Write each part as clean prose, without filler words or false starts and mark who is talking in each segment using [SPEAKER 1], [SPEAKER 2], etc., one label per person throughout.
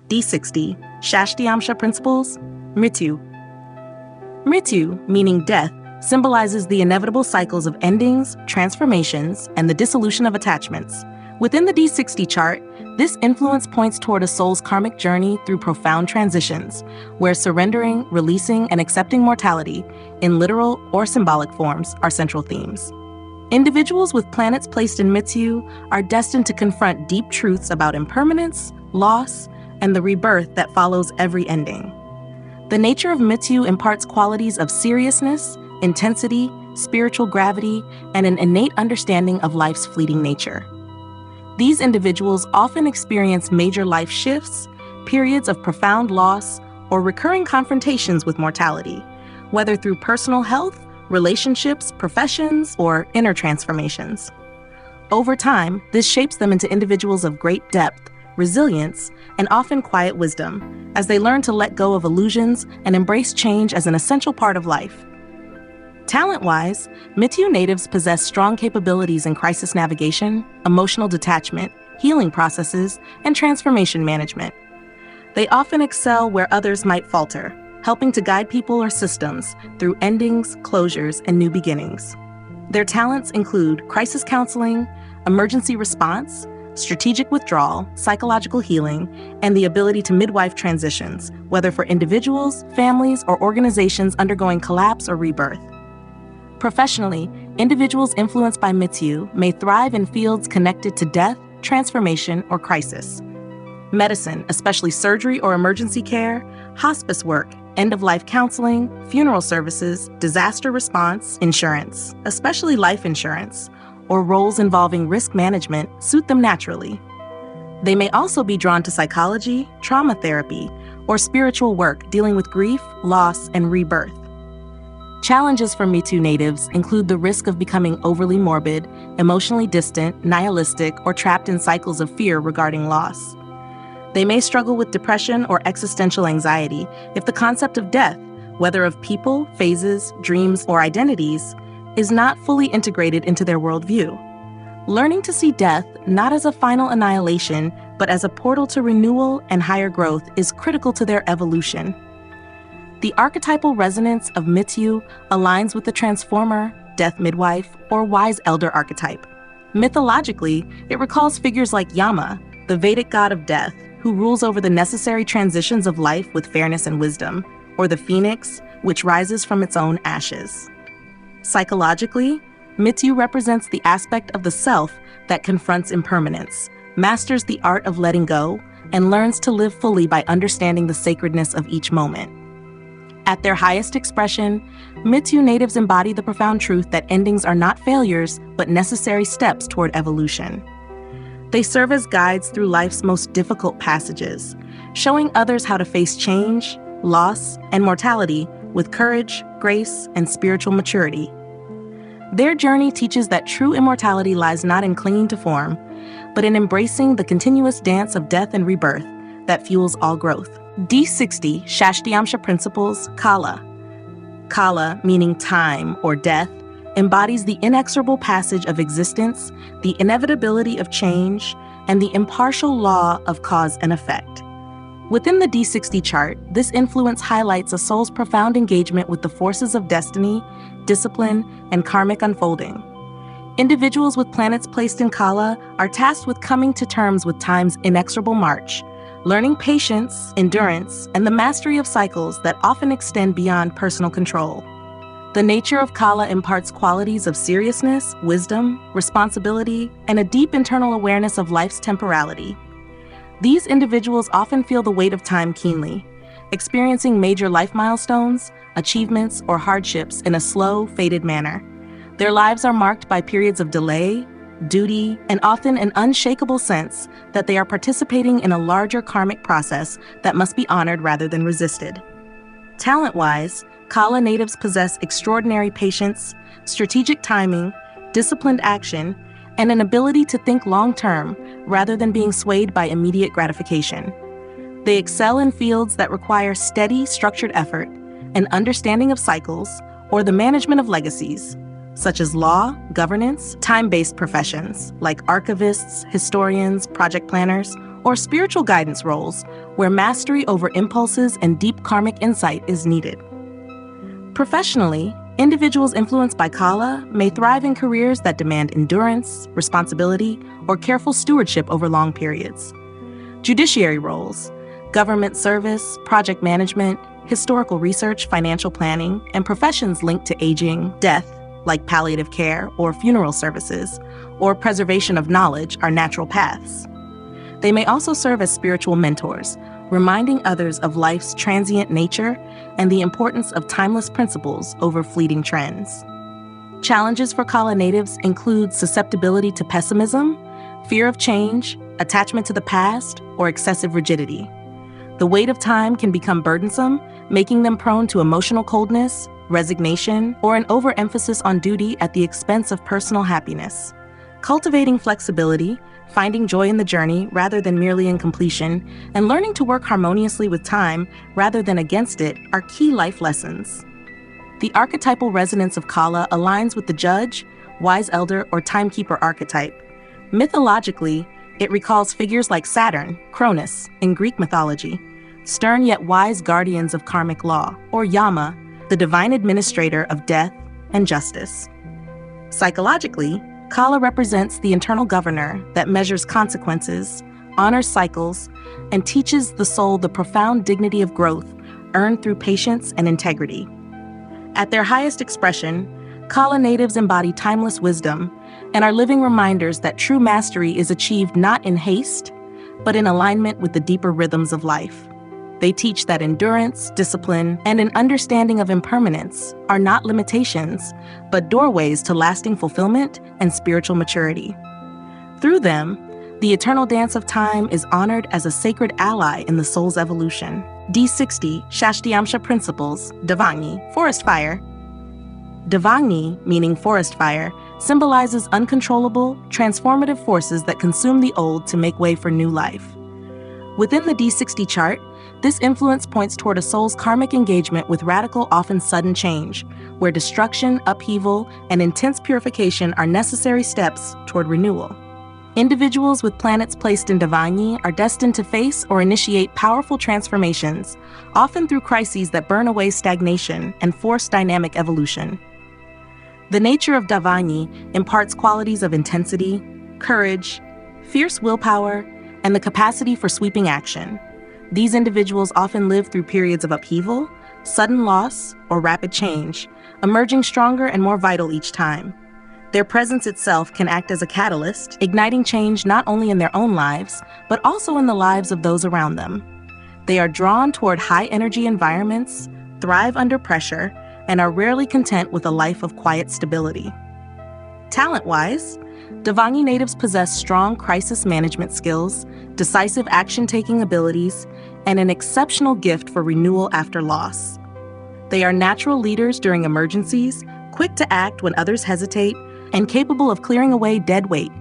[SPEAKER 1] D60, Shashtiamsha principles, Mitu. Mitu, meaning death, symbolizes the inevitable cycles of endings, transformations, and the dissolution of attachments. Within the D60 chart, this influence points toward a soul's karmic journey through profound transitions, where surrendering, releasing, and accepting mortality, in literal or symbolic forms, are central themes. Individuals with planets placed in Mitu are destined to confront deep truths about impermanence, loss, and the rebirth that follows every ending. The nature of Mitu imparts qualities of seriousness, intensity, spiritual gravity, and an innate understanding of life's fleeting nature. These individuals often experience major life shifts, periods of profound loss, or recurring confrontations with mortality, whether through personal health, relationships, professions, or inner transformations. Over time, this shapes them into individuals of great depth, resilience, and often quiet wisdom, as they learn to let go of illusions and embrace change as an essential part of life. Talent-wise, Mitu natives possess strong capabilities in crisis navigation, emotional detachment, healing processes, and transformation management. They often excel where others might falter, helping to guide people or systems through endings, closures, and new beginnings. Their talents include crisis counseling, emergency response, strategic withdrawal, psychological healing, and the ability to midwife transitions, whether for individuals, families, or organizations undergoing collapse or rebirth. Professionally, individuals influenced by Mitu may thrive in fields connected to death, transformation, or crisis. Medicine, especially surgery or emergency care, hospice work, end-of-life counseling, funeral services, disaster response, insurance, especially life insurance, or roles involving risk management suit them naturally. They may also be drawn to psychology, trauma therapy, or spiritual work dealing with grief, loss, and rebirth. Challenges for Mitu natives include the risk of becoming overly morbid, emotionally distant, nihilistic, or trapped in cycles of fear regarding loss. They may struggle with depression or existential anxiety if the concept of death, whether of people, phases, dreams, or identities, is not fully integrated into their worldview. Learning to see death not as a final annihilation, but as a portal to renewal and higher growth is critical to their evolution. The archetypal resonance of Mitu aligns with the transformer, death midwife, or wise elder archetype. Mythologically, it recalls figures like Yama, the Vedic god of death, who rules over the necessary transitions of life with fairness and wisdom, or the phoenix, which rises from its own ashes. Psychologically, Mitu represents the aspect of the self that confronts impermanence, masters the art of letting go, and learns to live fully by understanding the sacredness of each moment. At their highest expression, Mitu natives embody the profound truth that endings are not failures, but necessary steps toward evolution. They serve as guides through life's most difficult passages, showing others how to face change, loss, and mortality with courage, grace, and spiritual maturity. Their journey teaches that true immortality lies not in clinging to form, but in embracing the continuous dance of death and rebirth that fuels all growth. D60, Shashtiamsha principles, Kala. Kala, meaning time or death, embodies the inexorable passage of existence, the inevitability of change, and the impartial law of cause and effect. Within the D60 chart, this influence highlights a soul's profound engagement with the forces of destiny, discipline, and karmic unfolding. Individuals with planets placed in Kala are tasked with coming to terms with time's inexorable march, learning patience, endurance, and the mastery of cycles that often extend beyond personal control. The nature of Kala imparts qualities of seriousness, wisdom, responsibility, and a deep internal awareness of life's temporality. These individuals often feel the weight of time keenly, experiencing major life milestones, achievements, or hardships in a slow, fated manner. Their lives are marked by periods of delay, duty, and often an unshakable sense that they are participating in a larger karmic process that must be honored rather than resisted. Talent-wise, Kala natives possess extraordinary patience, strategic timing, disciplined action, and an ability to think long-term rather than being swayed by immediate gratification. They excel in fields that require steady, structured effort, an understanding of cycles, or the management of legacies, such as law, governance, time-based professions like archivists, historians, project planners, or spiritual guidance roles, where mastery over impulses and deep karmic insight is needed. Professionally, individuals influenced by Kala may thrive in careers that demand endurance, responsibility, or careful stewardship over long periods. Judiciary roles, government service, project management, historical research, financial planning, and professions linked to aging, death, like palliative care or funeral services, or preservation of knowledge are natural paths. They may also serve as spiritual mentors, reminding others of life's transient nature and the importance of timeless principles over fleeting trends. Challenges for Kala natives include susceptibility to pessimism, fear of change, attachment to the past, or excessive rigidity. The weight of time can become burdensome, making them prone to emotional coldness, resignation, or an overemphasis on duty at the expense of personal happiness. Cultivating flexibility, finding joy in the journey rather than merely in completion, and learning to work harmoniously with time rather than against it are key life lessons. The archetypal resonance of Kala aligns with the judge, wise elder, or timekeeper archetype. Mythologically, it recalls figures like Saturn, Cronus, in Greek mythology, stern yet wise guardians of karmic law, or Yama, the divine administrator of death and justice. Psychologically, Kala represents the internal governor that measures consequences, honors cycles, and teaches the soul the profound dignity of growth earned through patience and integrity. At their highest expression, Kala natives embody timeless wisdom and are living reminders that true mastery is achieved not in haste, but in alignment with the deeper rhythms of life. They teach that endurance, discipline, and an understanding of impermanence are not limitations, but doorways to lasting fulfillment and spiritual maturity. Through them, the eternal dance of time is honored as a sacred ally in the soul's evolution. D60, Shashtiamsha principles, Dangi, forest fire. Dangi, meaning forest fire, symbolizes uncontrollable, transformative forces that consume the old to make way for new life. Within the D60 chart, this influence points toward a soul's karmic engagement with radical, often sudden change, where destruction, upheaval, and intense purification are necessary steps toward renewal. Individuals with planets placed in Dangi are destined to face or initiate powerful transformations, often through crises that burn away stagnation and force dynamic evolution. The nature of Dangi imparts qualities of intensity, courage, fierce willpower, and the capacity for sweeping action. These individuals often live through periods of upheaval, sudden loss, or rapid change, emerging stronger and more vital each time. Their presence itself can act as a catalyst, igniting change not only in their own lives, but also in the lives of those around them. They are drawn toward high-energy environments, thrive under pressure, and are rarely content with a life of quiet stability. Talent-wise, Dangi natives possess strong crisis management skills, decisive action-taking abilities, and an exceptional gift for renewal after loss. They are natural leaders during emergencies, quick to act when others hesitate, and capable of clearing away dead weight,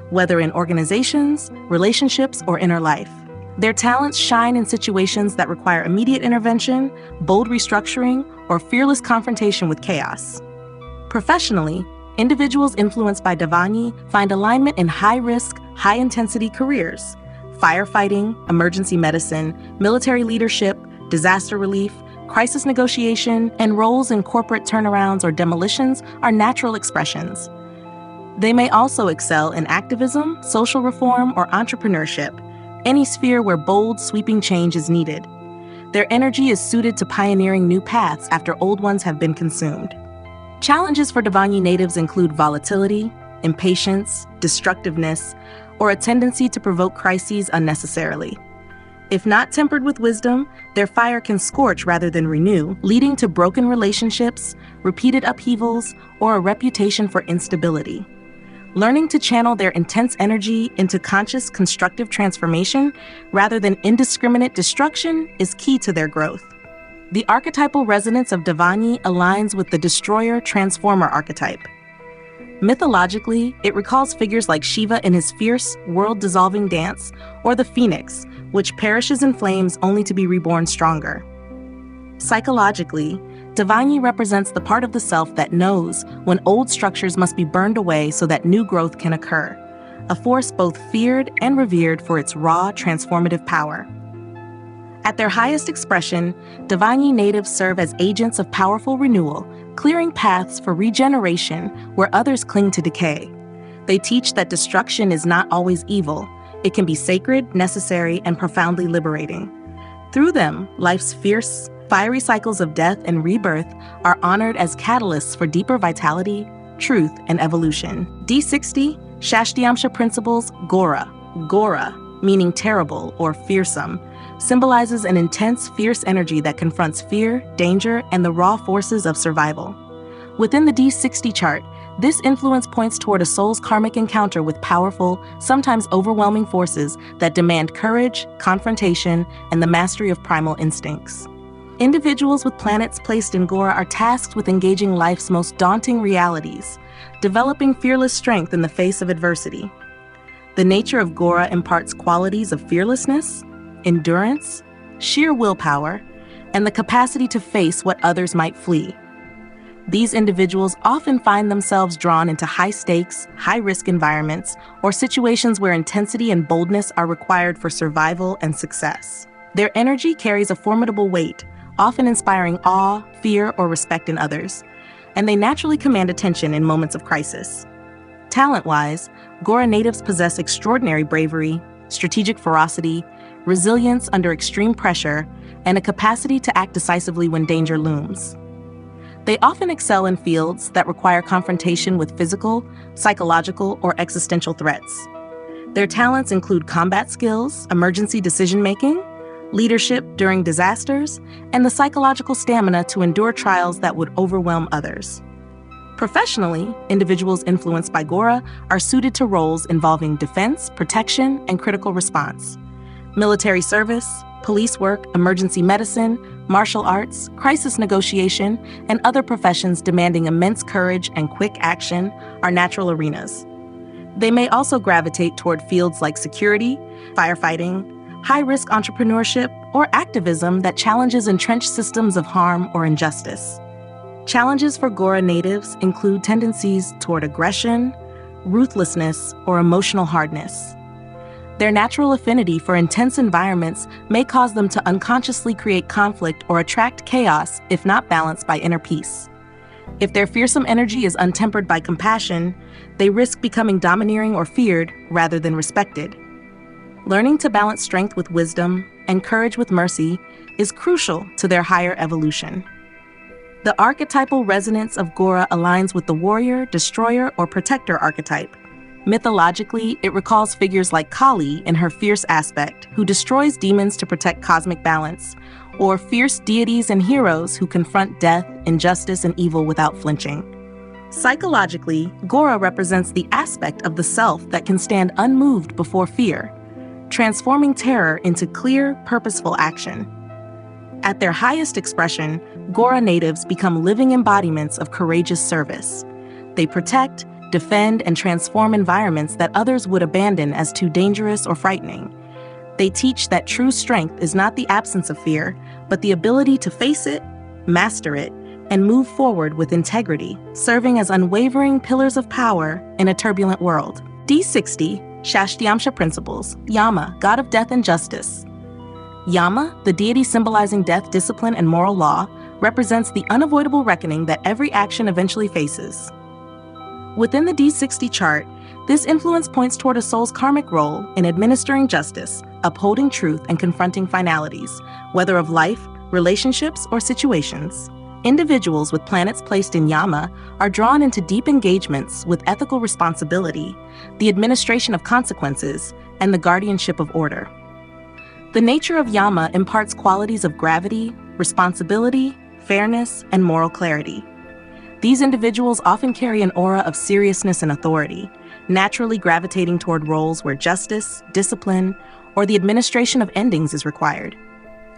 [SPEAKER 1] whether in organizations, relationships, or inner life. Their talents shine in situations that require immediate intervention, bold restructuring, or fearless confrontation with chaos. Professionally, individuals influenced by Dangi find alignment in high-risk, high-intensity careers. Firefighting, emergency medicine, military leadership, disaster relief, crisis negotiation, and roles in corporate turnarounds or demolitions are natural expressions. They may also excel in activism, social reform, or entrepreneurship, any sphere where bold, sweeping change is needed. Their energy is suited to pioneering new paths after old ones have been consumed. Challenges for Dangi natives include volatility, impatience, destructiveness, or a tendency to provoke crises unnecessarily. If not tempered with wisdom, their fire can scorch rather than renew, leading to broken relationships, repeated upheavals, or a reputation for instability. Learning to channel their intense energy into conscious, constructive transformation rather than indiscriminate destruction is key to their growth. The archetypal resonance of Dangi aligns with the destroyer-transformer archetype. Mythologically, it recalls figures like Shiva in his fierce, world-dissolving dance, or the phoenix, which perishes in flames only to be reborn stronger. Psychologically, Dangi represents the part of the self that knows when old structures must be burned away so that new growth can occur, a force both feared and revered for its raw, transformative power. At their highest expression, Dangi natives serve as agents of powerful renewal, clearing paths for regeneration where others cling to decay. They teach that destruction is not always evil. It can be sacred, necessary, and profoundly liberating. Through them, life's fierce, fiery cycles of death and rebirth are honored as catalysts for deeper vitality, truth, and evolution. D60, Shashtiamsha principles, Gora. Gora, meaning terrible or fearsome, symbolizes an intense, fierce energy that confronts fear, danger, and the raw forces of survival. Within the D60 chart, this influence points toward a soul's karmic encounter with powerful, sometimes overwhelming forces that demand courage, confrontation, and the mastery of primal instincts. Individuals with planets placed in Gora are tasked with engaging life's most daunting realities, developing fearless strength in the face of adversity. The nature of Gora imparts qualities of fearlessness, endurance, sheer willpower, and the capacity to face what others might flee. These individuals often find themselves drawn into high-stakes, high-risk environments or situations where intensity and boldness are required for survival and success. Their energy carries a formidable weight, often inspiring awe, fear, or respect in others, and they naturally command attention in moments of crisis. Talent-wise, Gora natives possess extraordinary bravery, strategic ferocity, resilience under extreme pressure, and a capacity to act decisively when danger looms. They often excel in fields that require confrontation with physical, psychological, or existential threats. Their talents include combat skills, emergency decision-making, leadership during disasters, and the psychological stamina to endure trials that would overwhelm others. Professionally, individuals influenced by Gora are suited to roles involving defense, protection, and critical response. Military service, police work, emergency medicine, martial arts, crisis negotiation, and other professions demanding immense courage and quick action are natural arenas. They may also gravitate toward fields like security, firefighting, high-risk entrepreneurship, or activism that challenges entrenched systems of harm or injustice. Challenges for Gora natives include tendencies toward aggression, ruthlessness, or emotional hardness. Their natural affinity for intense environments may cause them to unconsciously create conflict or attract chaos if not balanced by inner peace. If their fearsome energy is untempered by compassion, they risk becoming domineering or feared rather than respected. Learning to balance strength with wisdom and courage with mercy is crucial to their higher evolution. The archetypal resonance of Gora aligns with the warrior, destroyer, or protector archetype. Mythologically, it recalls figures like Kali in her fierce aspect, who destroys demons to protect cosmic balance, or fierce deities and heroes who confront death, injustice, and evil without flinching. Psychologically, Gora represents the aspect of the self that can stand unmoved before fear, transforming terror into clear, purposeful action. At their highest expression, Gora natives become living embodiments of courageous service. They protect, defend, and transform environments that others would abandon as too dangerous or frightening. They teach that true strength is not the absence of fear, but the ability to face it, master it, and move forward with integrity, serving as unwavering pillars of power in a turbulent world. D60, Shashtiamsha principles, Yama, god of death and justice. Yama, the deity symbolizing death, discipline, and moral law, represents the unavoidable reckoning that every action eventually faces. Within the D60 chart, this influence points toward a soul's karmic role in administering justice, upholding truth, and confronting finalities, whether of life, relationships, or situations. Individuals with planets placed in Yama are drawn into deep engagements with ethical responsibility, the administration of consequences, and the guardianship of order. The nature of Yama imparts qualities of gravity, responsibility, fairness, and moral clarity. These individuals often carry an aura of seriousness and authority, naturally gravitating toward roles where justice, discipline, or the administration of endings is required.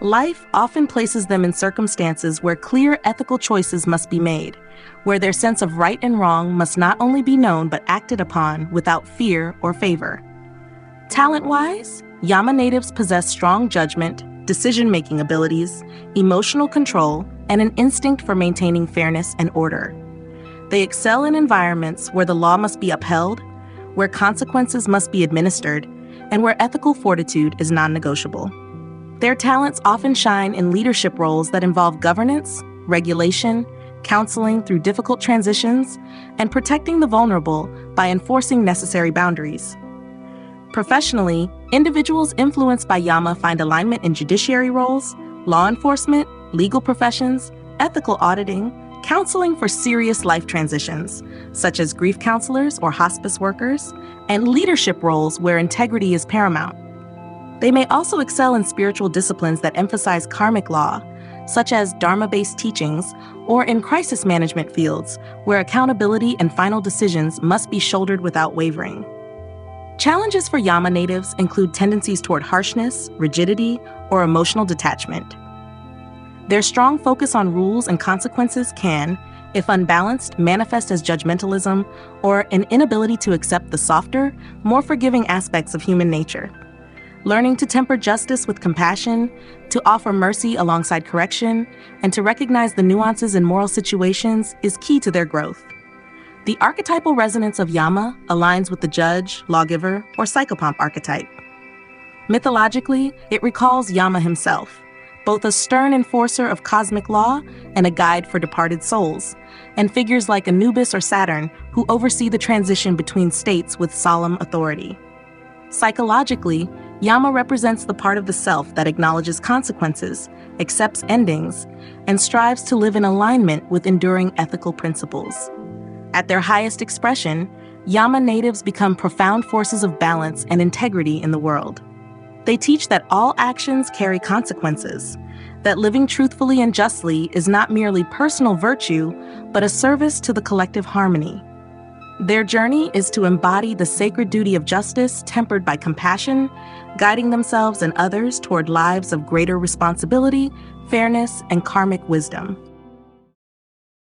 [SPEAKER 1] Life often places them in circumstances where clear ethical choices must be made, where their sense of right and wrong must not only be known but acted upon without fear or favor. Talent-wise, Yama natives possess strong judgment, decision-making abilities, emotional control, and an instinct for maintaining fairness and order. They excel in environments where the law must be upheld, where consequences must be administered, and where ethical fortitude is non-negotiable. Their talents often shine in leadership roles that involve governance, regulation, counseling through difficult transitions, and protecting the vulnerable by enforcing necessary boundaries. Professionally, individuals influenced by Yama find alignment in judiciary roles, law enforcement, legal professions, ethical auditing, counseling for serious life transitions, such as grief counselors or hospice workers, and leadership roles where integrity is paramount. They may also excel in spiritual disciplines that emphasize karmic law, such as Dharma-based teachings, or in crisis management fields, where accountability and final decisions must be shouldered without wavering. Challenges for Yama natives include tendencies toward harshness, rigidity, or emotional detachment. Their strong focus on rules and consequences can, if unbalanced, manifest as judgmentalism or an inability to accept the softer, more forgiving aspects of human nature. Learning to temper justice with compassion, to offer mercy alongside correction, and to recognize the nuances in moral situations is key to their growth. The archetypal resonance of Yama aligns with the judge, lawgiver, or psychopomp archetype. Mythologically, it recalls Yama himself, both a stern enforcer of cosmic law and a guide for departed souls, and figures like Anubis or Saturn who oversee the transition between states with solemn authority. Psychologically, Yama represents the part of the self that acknowledges consequences, accepts endings, and strives to live in alignment with enduring ethical principles. At their highest expression, Yama natives become profound forces of balance and integrity in the world. They teach that all actions carry consequences, that living truthfully and justly is not merely personal virtue, but a service to the collective harmony. Their journey is to embody the sacred duty of justice tempered by compassion, guiding themselves and others toward lives of greater responsibility, fairness, and karmic wisdom.